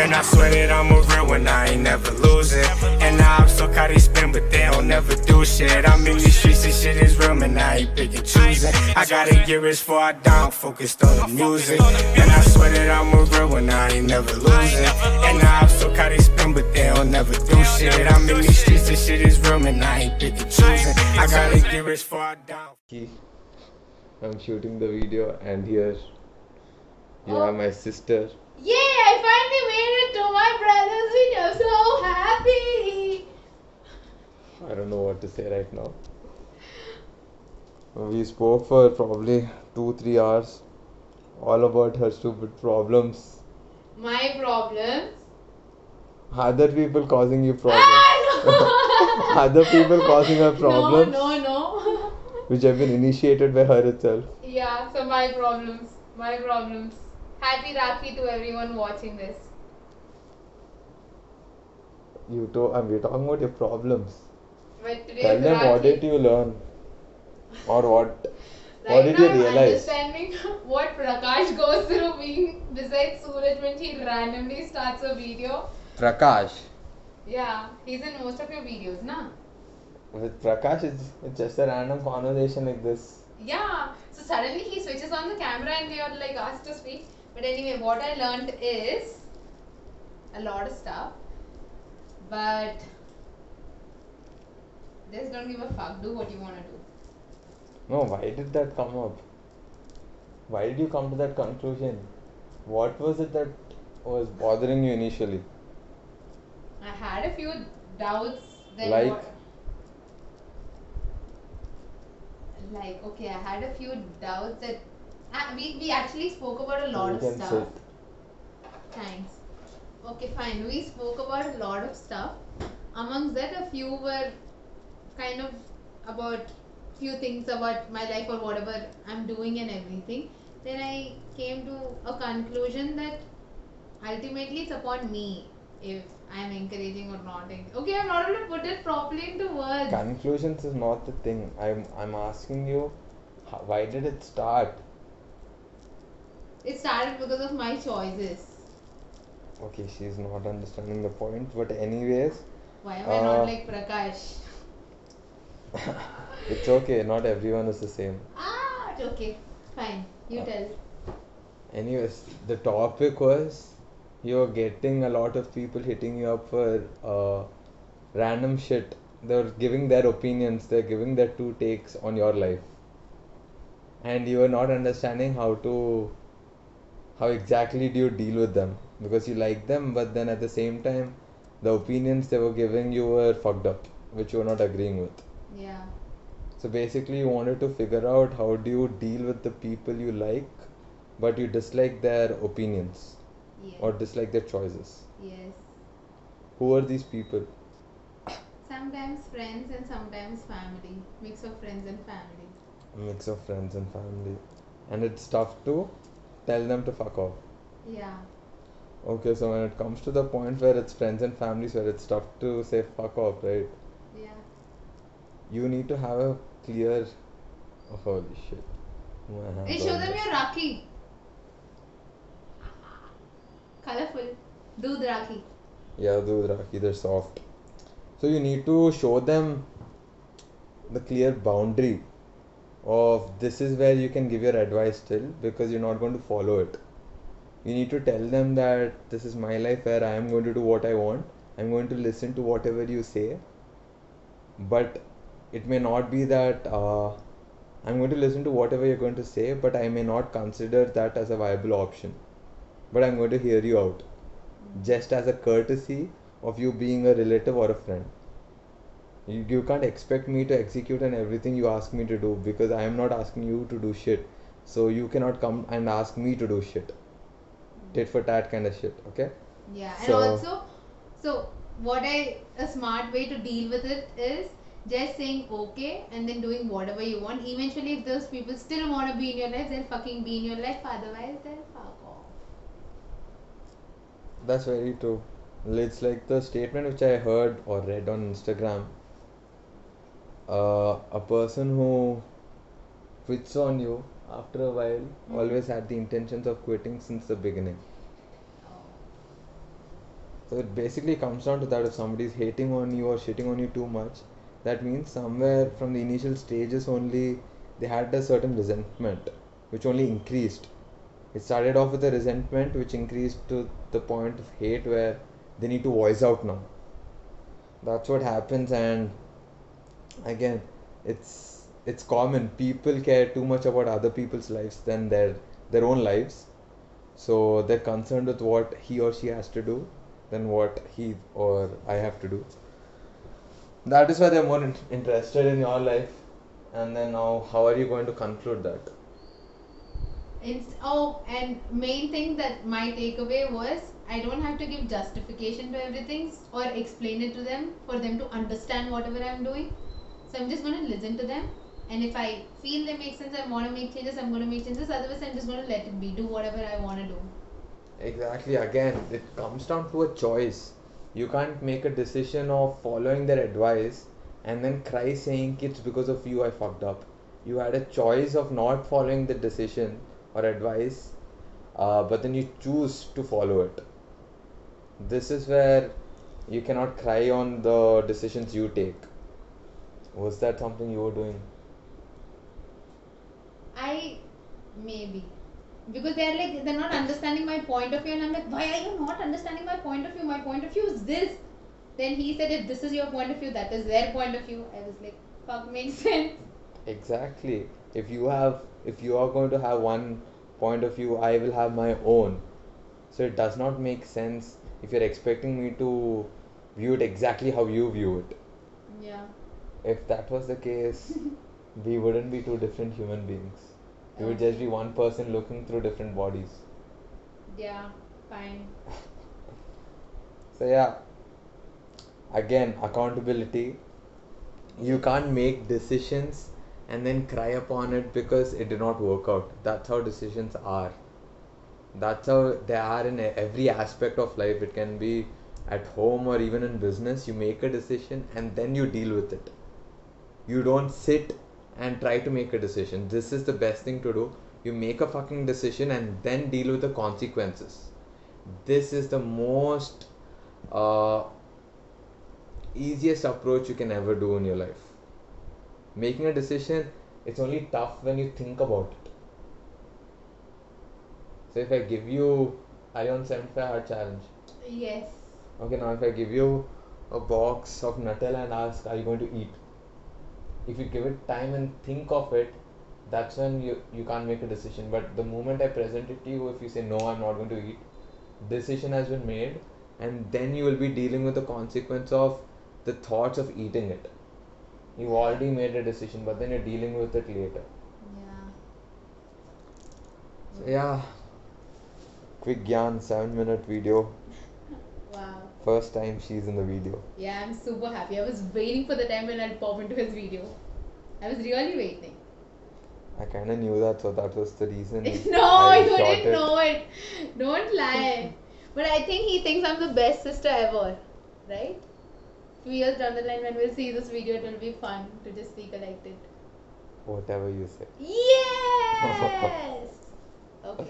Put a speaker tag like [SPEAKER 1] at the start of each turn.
[SPEAKER 1] Man, I swear that I'm a real one, I ain't never losing. And now I'm so caught they spin, but they don't never do shit. I'm in these streets, this shit is real, man, I ain't picking choosing. I gotta get rich before I die, I'm focused on the music. And I swear that I'm a real one, I ain't never losing. And now I'm so caught they spin, but they don't never do shit. I'm in these streets, this shit is real, man, I ain't picking choosing. I gotta get rich before I die.
[SPEAKER 2] I'm shooting the video, and here you are, my sister.
[SPEAKER 3] Yay! I finally made it to my brother's video. I'm so happy.
[SPEAKER 2] I don't know what to say right now. We spoke for probably 2-3 hours, all about her stupid problems.
[SPEAKER 3] My problems?
[SPEAKER 2] Other people causing you problems.
[SPEAKER 3] Ah, no.
[SPEAKER 2] Other people causing her problems.
[SPEAKER 3] No.
[SPEAKER 2] Which have been initiated by her itself.
[SPEAKER 3] Yeah, so my problems. Happy Rakhi to everyone watching this.
[SPEAKER 2] We're talking about your problems.
[SPEAKER 3] But today
[SPEAKER 2] Tell
[SPEAKER 3] is
[SPEAKER 2] them,
[SPEAKER 3] Rakhi.
[SPEAKER 2] what did you learn? Or what
[SPEAKER 3] Right
[SPEAKER 2] did
[SPEAKER 3] now
[SPEAKER 2] you realize?
[SPEAKER 3] I'm understanding what Prakash goes through being beside Suraj when he randomly starts a video.
[SPEAKER 2] Prakash.
[SPEAKER 3] Yeah, he's in most of your videos, na?
[SPEAKER 2] With Prakash, it's just a random conversation like this.
[SPEAKER 3] Yeah, so suddenly he switches on the camera and they are like asked to speak. But anyway, what I learned is a lot of stuff. But just don't give a fuck. Do what you want to do.
[SPEAKER 2] No, why did that come up? Why did you come to that conclusion? What was it that was bothering you initially?
[SPEAKER 3] I had a few doubts. Okay, I had a few doubts that we actually spoke about a lot of stuff.
[SPEAKER 2] Sit.
[SPEAKER 3] Thanks. Okay, fine. We spoke about a lot of stuff. Amongst that, a few were kind of about few things about my life or whatever I'm doing and everything. Then I came to a conclusion that ultimately it's upon me if I'm encouraging or not. Okay, I'm not able to put it properly into words.
[SPEAKER 2] Conclusions is not the thing. I'm asking you, why did it start?
[SPEAKER 3] It started because of my choices.
[SPEAKER 2] Okay, she's not understanding the point. But anyways,
[SPEAKER 3] why am I not like Prakash?
[SPEAKER 2] It's okay. Not everyone is the same.
[SPEAKER 3] It's okay. Fine. You tell.
[SPEAKER 2] Anyways, the topic was you're getting a lot of people hitting you up for random shit. They're giving their opinions. They're giving their two takes on your life. And you are not understanding how exactly do you deal with them, because you like them, but then at the same time the opinions they were giving you were fucked up, which you were not agreeing with.
[SPEAKER 3] Yeah.
[SPEAKER 2] So basically you wanted to figure out how do you deal with the people you like but you dislike their opinions.
[SPEAKER 3] Yes.
[SPEAKER 2] Or dislike their choices.
[SPEAKER 3] Yes.
[SPEAKER 2] Who are these people?
[SPEAKER 3] Sometimes friends and sometimes family. Mix of friends and family.
[SPEAKER 2] A mix of friends and family. And it's tough to tell them to fuck off.
[SPEAKER 3] Yeah.
[SPEAKER 2] Okay, so when it comes to the point where it's friends and families where it's tough to say fuck off, right?
[SPEAKER 3] Yeah.
[SPEAKER 2] You need to have a clear... Oh, holy shit.
[SPEAKER 3] Hey, show them your Rakhi. Colorful. Doodh Rakhi.
[SPEAKER 2] Yeah, Doodh Rakhi, they're soft. So you need to show them the clear boundary of this is where you can give your advice till, because you're not going to follow it. You need to tell them that this is my life where I am going to do what I want. I'm going to listen to whatever you say. But it may not be that I'm going to listen to whatever you're going to say, but I may not consider that as a viable option. But I'm going to hear you out. Just as a courtesy of you being a relative or a friend. You can't expect me to execute on everything you ask me to do, because I am not asking you to do shit. So you cannot come and ask me to do shit. Tit for tat kind of shit, okay?
[SPEAKER 3] Yeah, and also, a smart way to deal with it is just saying okay and then doing whatever you want. Eventually, if those people still want to be in your life, they'll fucking be in your life. Otherwise, they'll fuck off.
[SPEAKER 2] That's very true. It's like the statement which I heard or read on Instagram. A person who quits on you after a while always had the intentions of quitting since the beginning. So it basically comes down to that: if somebody is hating on you or shitting on you too much, that means somewhere from the initial stages only they had a certain resentment which only increased. It started off with a resentment which increased to the point of hate where they need to voice out now. That's what happens, and again, it's common. People care too much about other people's lives than their own lives. So they're concerned with what he or she has to do than what he or I have to do. That is why they're more interested in your life. And then now, how are you going to conclude that?
[SPEAKER 3] And main thing that my takeaway was, I don't have to give justification to everything or explain it to them for them to understand whatever I'm doing. So I'm just going to listen to them, and if I feel they make sense, I want to make changes, I'm going to make changes. Otherwise, I'm just going to let it be, do whatever I want to do.
[SPEAKER 2] Exactly. Again, it comes down to a choice. You can't make a decision of following their advice and then cry saying it's because of you I fucked up. You had a choice of not following the decision or advice, but then you choose to follow it. This is where you cannot cry on the decisions you take. Was that something you were doing?
[SPEAKER 3] Maybe. Because they're not understanding my point of view, and I'm like, why are you not understanding my point of view? My point of view is this. Then he said, if this is your point of view, that is their point of view. I was like, fuck, makes sense.
[SPEAKER 2] Exactly. If you are going to have one point of view, I will have my own. So it does not make sense if you're expecting me to view it exactly how you view it.
[SPEAKER 3] Yeah.
[SPEAKER 2] If that was the case, we wouldn't be two different human beings. We would just be one person looking through different bodies.
[SPEAKER 3] Yeah, fine.
[SPEAKER 2] So yeah, again, accountability. You can't make decisions and then cry upon it because it did not work out. That's how decisions are. That's how they are in every aspect of life. It can be at home or even in business. You make a decision and then you deal with it. You don't sit and try to make a decision. This is the best thing to do. You make a fucking decision and then deal with the consequences. This is the most easiest approach you can ever do in your life. Making a decision, it's only tough when you think about it. So if I give you, are you on 75-hour challenge?
[SPEAKER 3] Yes.
[SPEAKER 2] Okay, now if I give you a box of Nutella and ask, are you going to eat? If you give it time and think of it, that's when you can't make a decision. But the moment I present it to you, if you say no, I'm not going to eat, decision has been made, and then you will be dealing with the consequence of the thoughts of eating it. You've already made a decision, but then you're dealing with it later.
[SPEAKER 3] Yeah.
[SPEAKER 2] So yeah, quick Gyan 7-minute video.
[SPEAKER 3] Wow.
[SPEAKER 2] First time she's in the video.
[SPEAKER 3] Yeah, I'm super happy. I was waiting for the time when I'd pop into his video. I was really waiting.
[SPEAKER 2] I kind of knew that, so that was the reason.
[SPEAKER 3] No, you didn't know it. Don't lie. But I think he thinks I'm the best sister ever. Right? Few years down the line when we'll see this video, it will be fun to just be collected.
[SPEAKER 2] Whatever you say.
[SPEAKER 3] Yes! Okay.